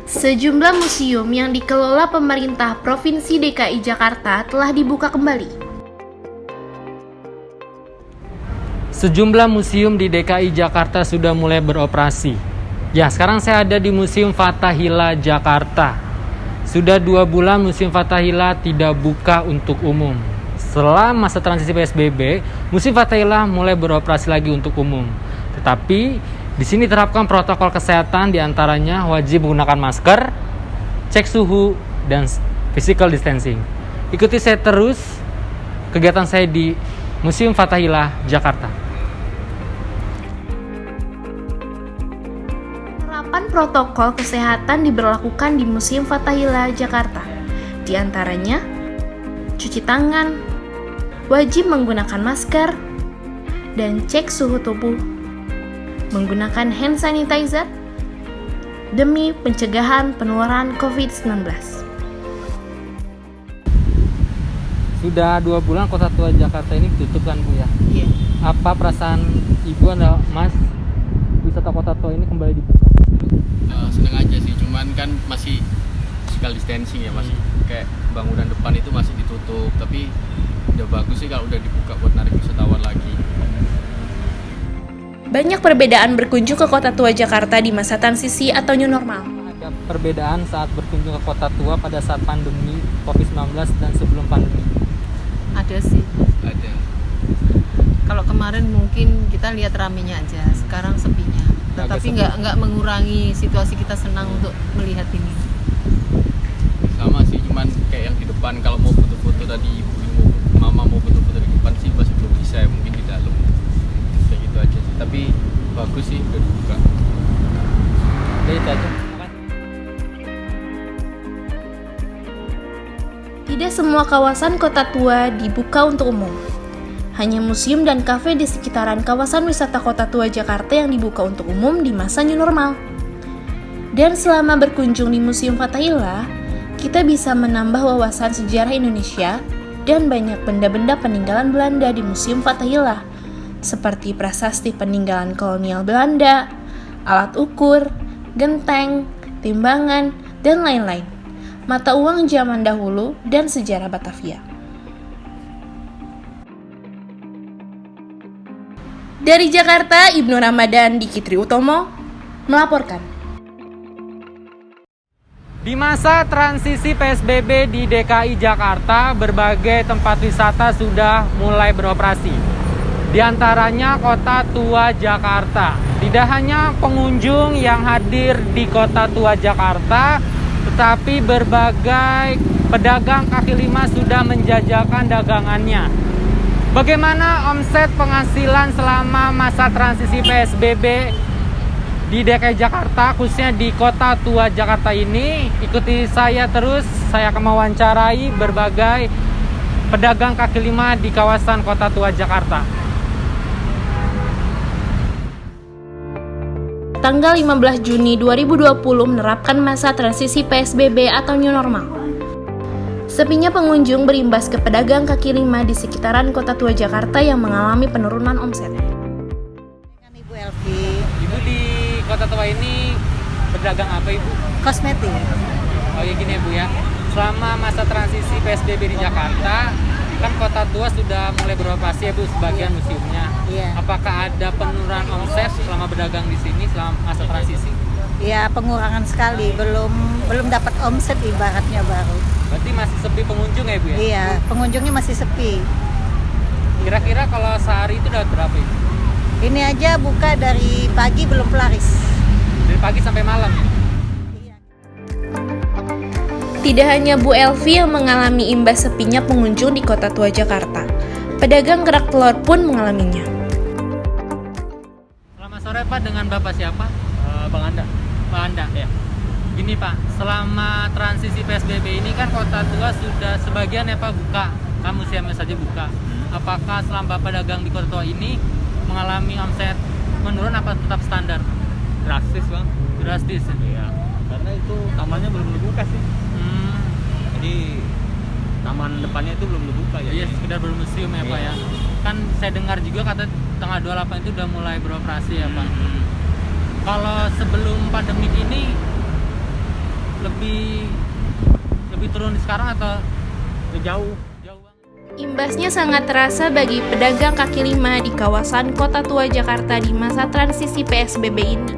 Sejumlah museum yang dikelola pemerintah Provinsi DKI Jakarta telah dibuka kembali. Sejumlah museum di DKI Jakarta sudah mulai beroperasi. Ya, sekarang saya ada di Museum Fathahillah Jakarta. Sudah 2 bulan Museum Fathahillah tidak buka untuk umum. Setelah masa transisi PSBB, Museum Fathahillah mulai beroperasi lagi untuk umum. Tetapi di sini terapkan protokol kesehatan, diantaranya wajib menggunakan masker, cek suhu, dan physical distancing. Ikuti saya terus kegiatan saya di Museum Fathahillah Jakarta. Penerapan protokol kesehatan diberlakukan di Museum Fathahillah Jakarta. Di antaranya, cuci tangan, wajib menggunakan masker, dan cek suhu tubuh, menggunakan hand sanitizer demi pencegahan penularan COVID-19. Sudah 2 bulan Kota Tua Jakarta ini tutup kan Bu ya? Iya. Apa perasaan Ibu dan Mas wisata Kota Tua ini kembali dibuka? Seneng aja sih, cuman kan masih physical distancing ya, masih kayak bangunan depan itu masih ditutup, tapi udah bagus sih kalau udah dibuka buat narik wisatawan lagi. Banyak perbedaan berkunjung ke Kota Tua Jakarta di masa transisi atau new normal. Ada perbedaan saat berkunjung ke Kota Tua pada saat pandemi COVID-19 dan sebelum pandemi? Ada sih. Ada. Kalau kemarin mungkin kita lihat ramenya aja, sekarang sepinya. Tetapi nggak mengurangi situasi kita senang untuk melihat ini. Sama sih, cuman kayak yang di depan kalau mau foto-foto tadi mama mau foto-foto di depan sih masih belum bisa ya, mungkin di dalam. Kayak gitu aja sih. Tapi bagus sih udah dibuka. Ya itu aja. Tidak semua kawasan Kota Tua dibuka untuk umum. Hanya museum dan kafe di sekitaran kawasan wisata Kota Tua Jakarta yang dibuka untuk umum di masa new normal. Dan selama berkunjung di Museum Fathahillah, kita bisa menambah wawasan sejarah Indonesia dan banyak benda-benda peninggalan Belanda di Museum Fathahillah, seperti prasasti peninggalan kolonial Belanda, alat ukur, genteng, timbangan, dan lain-lain, mata uang zaman dahulu, dan sejarah Batavia. Dari Jakarta, Ibnu Ramadan Dikitri Utomo melaporkan. Di masa transisi PSBB di DKI Jakarta, berbagai tempat wisata sudah mulai beroperasi. Di antaranya Kota Tua Jakarta. Tidak hanya pengunjung yang hadir di Kota Tua Jakarta, tetapi berbagai pedagang kaki lima sudah menjajakan dagangannya. Bagaimana omset penghasilan selama masa transisi PSBB di DKI Jakarta, khususnya di Kota Tua Jakarta ini? Ikuti saya terus, saya akan mewawancarai berbagai pedagang kaki lima di kawasan Kota Tua Jakarta. Tanggal 15 Juni 2020 menerapkan masa transisi PSBB atau new normal. Sepinya pengunjung berimbas ke pedagang kaki lima di sekitaran Kota Tua Jakarta yang mengalami penurunan omset. Dengan Ibu Elvi, Ibu di Kota Tua ini berdagang apa Ibu? kosmetik. Oh ya gini ya Bu ya, selama masa transisi PSBB di Jakarta, kan Kota Tua sudah mulai beroperasi ya Bu, sebagian museumnya. Iya. Apakah ada penurunan omset selama berdagang di sini selama masa transisi? Ya, pengurangan sekali, belum dapat omset ibaratnya baru. Berarti masih sepi pengunjung ya Bu ya? Iya, pengunjungnya masih sepi. Kira-kira kalau sehari itu dapat berapa Ibu? Ini aja buka dari pagi belum pelaris. Dari pagi sampai malam ya? Tidak hanya Bu Elvi yang mengalami imbas sepinya pengunjung di Kota Tua Jakarta, pedagang kerak telur pun mengalaminya. Selamat sore Pak, dengan Bapak siapa? Bang Anda. Bang Anda ya. Gini Pak, selama transisi PSBB ini kan Kota Tua sudah sebagian ya Pak buka, kan museumnya saja buka. Apakah selama Bapak dagang di Kota Tua ini mengalami omset menurun apa tetap standar? Drastis Bang, Drastis ya? iya. Karena itu tamannya belum dibuka sih. Jadi taman depannya itu belum dibuka ya. Iya, sekedar bermuseum ya Pak ya. Kan saya dengar juga kata tanggal 28 itu udah mulai beroperasi ya Pak. Kalau sebelum pandemi ini lebih turun di sekarang atau Jauh. jauh banget? Imbasnya sangat terasa bagi pedagang kaki lima di kawasan Kota Tua Jakarta di masa transisi PSBB ini.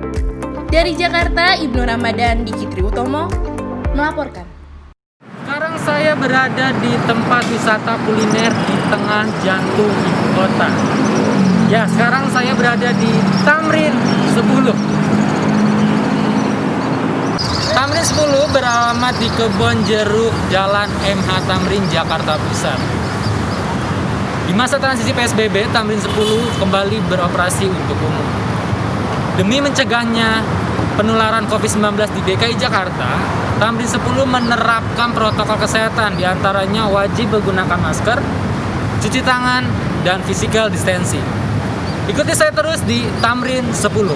Dari Jakarta, Ibnu Ramadan, Diki Triutomo melaporkan. Sekarang saya berada di tempat wisata kuliner di tengah jantung ibu kota. Ya, sekarang saya berada di Tamrin 10. Tamrin 10 beralamat di Kebon Jeruk, Jalan MH Tamrin, Jakarta Pusat. Di masa transisi PSBB, Tamrin 10 kembali beroperasi untuk umum. Demi mencegahnya penularan COVID-19 di DKI Jakarta, Tamrin 10 menerapkan protokol kesehatan, diantaranya wajib menggunakan masker, cuci tangan, dan physical distancing. Ikuti saya terus di Tamrin 10.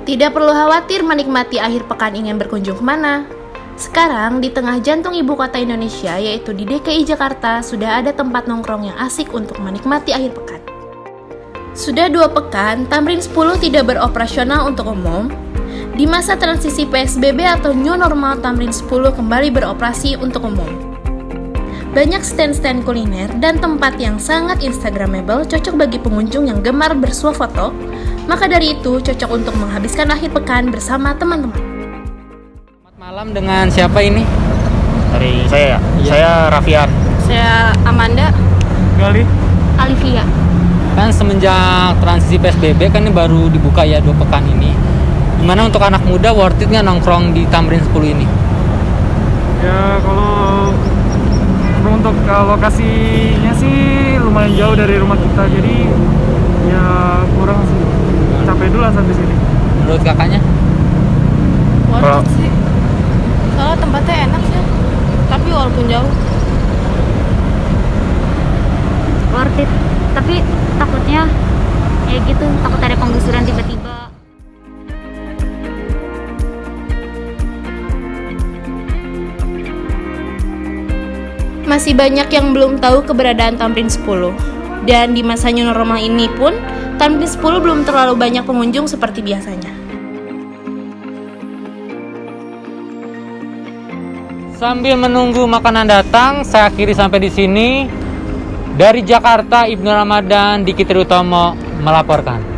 Tidak perlu khawatir menikmati akhir pekan ingin berkunjung kemana. Sekarang, di tengah jantung ibu kota Indonesia, yaitu di DKI Jakarta, sudah ada tempat nongkrong yang asik untuk menikmati akhir pekan. Sudah 2 pekan, Tamrin 10 tidak beroperasional untuk umum. Di masa transisi PSBB atau New Normal, Tamrin 10 kembali beroperasi untuk umum. Banyak stand-stand kuliner dan tempat yang sangat instagramable cocok bagi pengunjung yang gemar bersuah foto. Maka dari itu, cocok untuk menghabiskan akhir pekan bersama teman-teman. Selamat malam, dengan siapa ini? Dari saya ya. Iya. Saya Raffian. Saya Amanda. Gali. Alivia. Kan semenjak transisi PSBB kan ini baru dibuka ya 2 pekan ini. Gimana untuk anak muda, worth it nggak nongkrong di Tamrin 10 ini? Ya kalau untuk lokasinya sih lumayan jauh dari rumah kita, jadi ya kurang sih, capek dulu lah sampai sini. Menurut kakaknya? Kalau sih. Soalnya tempatnya enak sih. Tapi walaupun jauh. Worth it, tapi takutnya ya gitu, takut ada penggusuran tiba-tiba. Masih banyak yang belum tahu keberadaan Tamrin 10. Dan di masa new normal ini pun, Tamrin 10 belum terlalu banyak pengunjung seperti biasanya. Sambil menunggu makanan datang, saya akhiri sampai di sini. Dari Jakarta, Ibnu Ramadan, Diki Triutomo melaporkan.